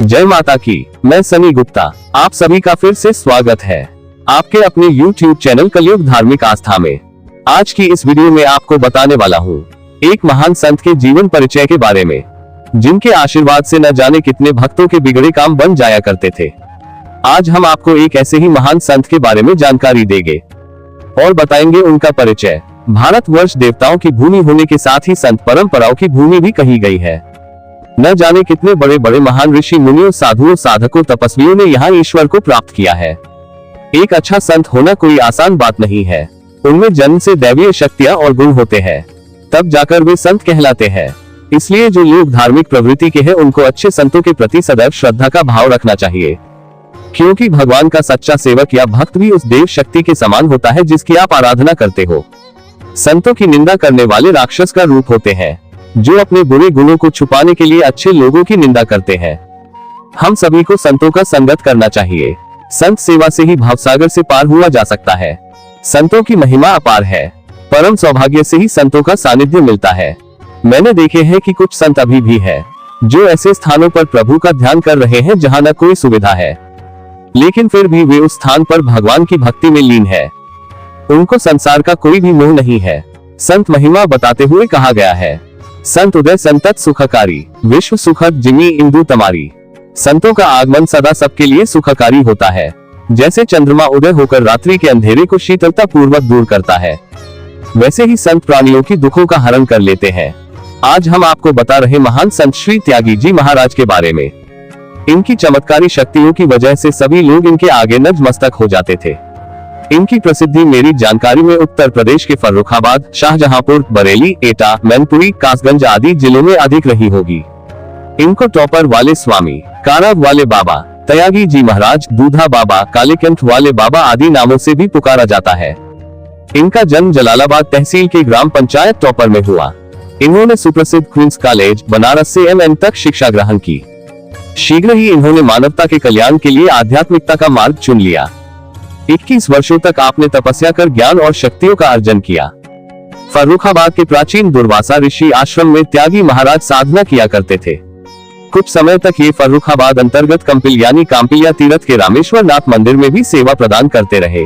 जय माता की। मैं सनी गुप्ता, आप सभी का फिर से स्वागत है आपके अपने YouTube चैनल कलयुग धार्मिक आस्था में। आज की इस वीडियो में आपको बताने वाला हूँ एक महान संत के जीवन परिचय के बारे में, जिनके आशीर्वाद से न जाने कितने भक्तों के बिगड़े काम बन जाया करते थे। आज हम आपको एक ऐसे ही महान संत के बारे में जानकारी देंगे और बताएंगे उनका परिचय। भारतवर्ष देवताओं की भूमि होने के साथ ही संत परंपराओं की भूमि भी कही गई है। न जाने कितने बड़े बड़े महान ऋषि मुनियों, साधुओं, साधकों, तपस्वियों ने यहाँ ईश्वर को प्राप्त किया है। एक अच्छा संत होना कोई आसान बात नहीं है। उनमें जन्म से दैवीय शक्तियाँ और गुण होते हैं, तब जाकर वे संत कहलाते हैं। इसलिए जो लोग धार्मिक प्रवृत्ति के हैं, उनको अच्छे संतों के प्रति सदैव श्रद्धा का भाव रखना चाहिए, क्योंकि भगवान का सच्चा सेवक या भक्त भी उस देव शक्ति के समान होता है जिसकी आप आराधना करते हो। संतों की निंदा करने वाले राक्षस का रूप होते हैं, जो अपने बुरे गुणों को छुपाने के लिए अच्छे लोगों की निंदा करते हैं। हम सभी को संतों का संगत करना चाहिए। संत सेवा से ही भवसागर से पार हुआ जा सकता है। संतों की महिमा अपार है। परम सौभाग्य से ही संतों का सानिध्य मिलता है। मैंने देखे हैं कि कुछ संत अभी भी है जो ऐसे स्थानों पर प्रभु का ध्यान कर रहे हैं जहाँ न कोई सुविधा है, लेकिन फिर भी वे उस स्थान पर भगवान की भक्ति में लीन है। उनको संसार का कोई भी मोह नहीं है। संत महिमा बताते हुए कहा गया है, संत उदय संतत सुखकारी, विश्व सुखद जिमी इंदु तमारी। संतों का आगमन सदा सबके लिए सुखकारी होता है। जैसे चंद्रमा उदय होकर रात्रि के अंधेरे को शीतलता पूर्वक दूर करता है, वैसे ही संत प्राणियों की दुखों का हरण कर लेते हैं। आज हम आपको बता रहे महान संत श्री त्यागी जी महाराज के बारे में। इनकी चमत्कारी शक्तियों की वजह से सभी लोग इनके आगे नतमस्तक हो जाते थे। इनकी प्रसिद्धि मेरी जानकारी में उत्तर प्रदेश के फर्रुखाबाद, शाहजहांपुर, बरेली, एटा, मैनपुरी, कासगंज आदि जिलों में अधिक रही होगी। इनको टॉपर वाले स्वामी, कारव वाले बाबा, त्यागी जी महाराज, दूधा बाबा, कालीकंठ वाले बाबा आदि नामों से भी पुकारा जाता है। इनका जन्म जलालाबाद तहसील के ग्राम पंचायत टॉपर में हुआ। इन्होंने सुप्रसिद्ध क्वींस कॉलेज बनारस से MM तक शिक्षा ग्रहण की। शीघ्र ही इन्होंने मानवता के कल्याण के लिए आध्यात्मिकता का मार्ग चुन लिया। 21 वर्षों तक आपने तपस्या कर ज्ञान और शक्तियों का अर्जन किया। फर्रुखाबाद के प्राचीन दुर्वासा ऋषि आश्रम में त्यागी महाराज साधना किया करते थे। कुछ समय तक ये फर्रुखाबाद अंतर्गत कंपिल यानी काम्पिलिया तीर्थ के रामेश्वर नाथ मंदिर में भी सेवा प्रदान करते रहे।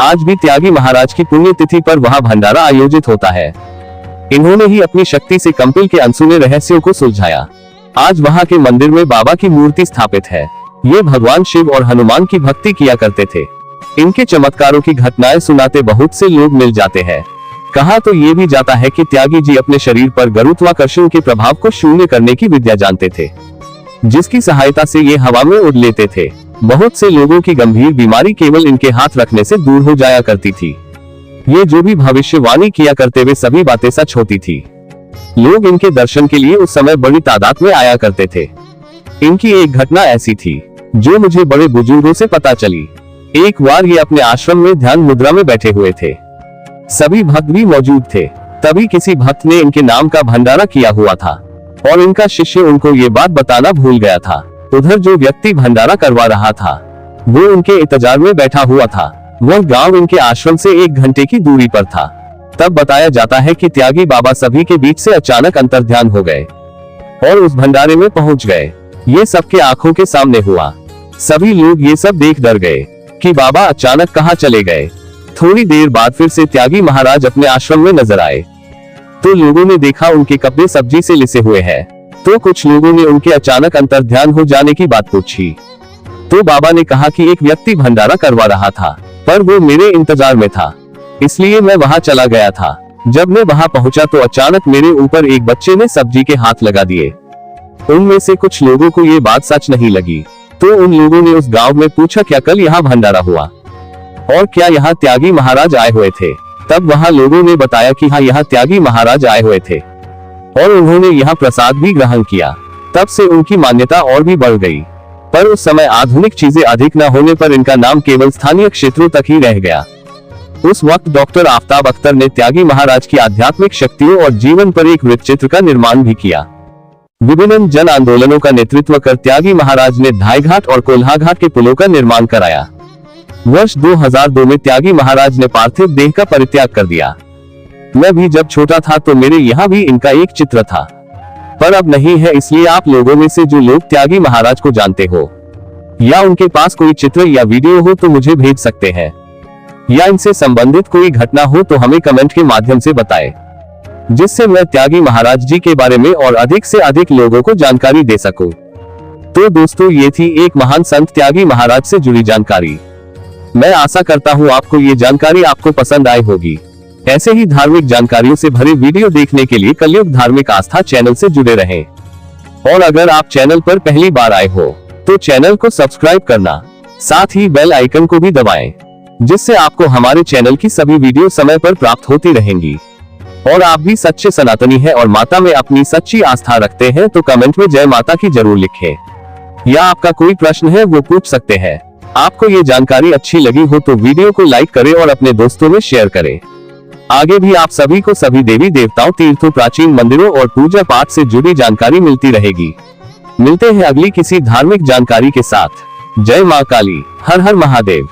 आज भी त्यागी महाराज की पुण्यतिथि पर वहां भंडारा आयोजित होता है। इन्होंने ही अपनी शक्ति से कंपिल के अनसुने रहस्यों को सुलझाया। आज वहां के मंदिर में बाबा की मूर्ति स्थापित है। ये भगवान शिव और हनुमान की भक्ति किया करते थे। इनके चमत्कारों की घटनाएं सुनाते बहुत से लोग मिल जाते हैं। कहा तो ये भी जाता है कि त्यागी जी अपने शरीर पर गुरुत्वाकर्षण के प्रभाव को शून्य करने की विद्या जानते थे, जिसकी सहायता से ये हवा में उड़ लेते थे। बहुत से लोगों की गंभीर बीमारी केवल इनके हाथ रखने से दूर हो जाया करती थी। ये जो भी भविष्यवाणी किया करते वे सभी बातें सच होती थी। लोग इनके दर्शन के लिए उस समय बड़ी तादाद में आया करते थे। इनकी एक घटना ऐसी थी जो मुझे बड़े बुजुर्गों से पता चली। एक बार ये अपने आश्रम में ध्यान मुद्रा में बैठे हुए थे। सभी भक्त भी मौजूद थे। तभी किसी भक्त ने इनके नाम का भंडारा किया हुआ था और इनका शिष्य उनको ये बात बताना भूल गया था। उधर जो व्यक्ति भंडारा करवा रहा था वो उनके इंतजार में बैठा हुआ था। वह गांव इनके आश्रम से 1 घंटे की दूरी पर था। तब बताया जाता है कि त्यागी बाबा सभी के बीच से अचानक अंतर्ध्यान हो गए और उस भंडारे में पहुंच गए। ये सबके आंखों के सामने हुआ। सभी लोग ये सब देख डर गए कि बाबा अचानक कहाँ चले गए। थोड़ी देर बाद फिर से त्यागी महाराज अपने आश्रम में नजर आए तो लोगों ने देखा उनके कपड़े सब्जी से लिसे हुए हैं। तो कुछ लोगों ने उनके अचानक अंतर्ध्यान हो जाने की बात पूछी तो बाबा ने कहा कि एक व्यक्ति भंडारा करवा रहा था, पर वो मेरे इंतजार में था, इसलिए मैं वहां चला गया था। जब मैं वहां पहुंचा तो अचानक मेरे ऊपर एक बच्चे ने सब्जी के हाथ लगा दिए। उनमें से कुछ लोगों को ये बात सच नहीं लगी, तो उन लोगों ने उस गांव में पूछा क्या कल यहाँ भंडारा हुआ और क्या यहाँ त्यागी महाराज आए हुए थे। तब वहाँ लोगों ने बताया कि हाँ, यहाँ त्यागी महाराज आए हुए थे और उन्होंने यहाँ प्रसाद भी ग्रहण किया। तब से उनकी मान्यता और भी बढ़ गई। पर उस समय आधुनिक चीजें अधिक न होने पर इनका नाम केवल स्थानीय क्षेत्रों तक ही रह गया। उस वक्त डॉक्टर आफ्ताब अख्तर ने त्यागी महाराज की आध्यात्मिक शक्तियों और जीवन पर एक वृत्तचित्र का निर्माण भी किया। विभिन्न जन आंदोलनों का नेतृत्व कर त्यागी महाराज ने ढाई घाट और कोल्हा घाट के पुलों का निर्माण कराया। वर्ष 2002 में त्यागी महाराज ने पार्थिव देह का परित्याग कर दिया। मैं भी जब छोटा था तो मेरे यहाँ भी इनका एक चित्र था। पर अब नहीं है, इसलिए आप लोगों में से जो लोग त्यागी महाराज को जानते हो या उनके पास कोई चित्र या वीडियो हो तो मुझे भेज सकते हैं, या इनसे संबंधित कोई घटना हो तो हमें कमेंट के माध्यम से बताएं, जिससे मैं त्यागी महाराज जी के बारे में और अधिक से अधिक लोगों को जानकारी दे सकूं। तो दोस्तों, ये थी एक महान संत त्यागी महाराज से जुड़ी जानकारी। मैं आशा करता हूँ आपको ये जानकारी आपको पसंद आई होगी। ऐसे ही धार्मिक जानकारियों से भरे वीडियो देखने के लिए कलयुग धार्मिक आस्था चैनल से जुड़े रहें। और अगर आप चैनल पर पहली बार आए हो तो चैनल को सब्सक्राइब करना, साथ ही बेल आइकन को भी दबाएं, जिससे आपको हमारे चैनल की सभी वीडियो समय पर प्राप्त होती रहेंगी। और आप भी सच्चे सनातनी हैं और माता में अपनी सच्ची आस्था रखते हैं तो कमेंट में जय माता की जरूर लिखें, या आपका कोई प्रश्न है वो पूछ सकते हैं। आपको ये जानकारी अच्छी लगी हो तो वीडियो को लाइक करें और अपने दोस्तों में शेयर करें। आगे भी आप सभी को सभी देवी देवताओं, तीर्थों, प्राचीन मंदिरों और पूजा पाठ से जुड़ी जानकारी मिलती रहेगी। मिलते हैं अगली किसी धार्मिक जानकारी के साथ। जय मां काली, हर हर महादेव।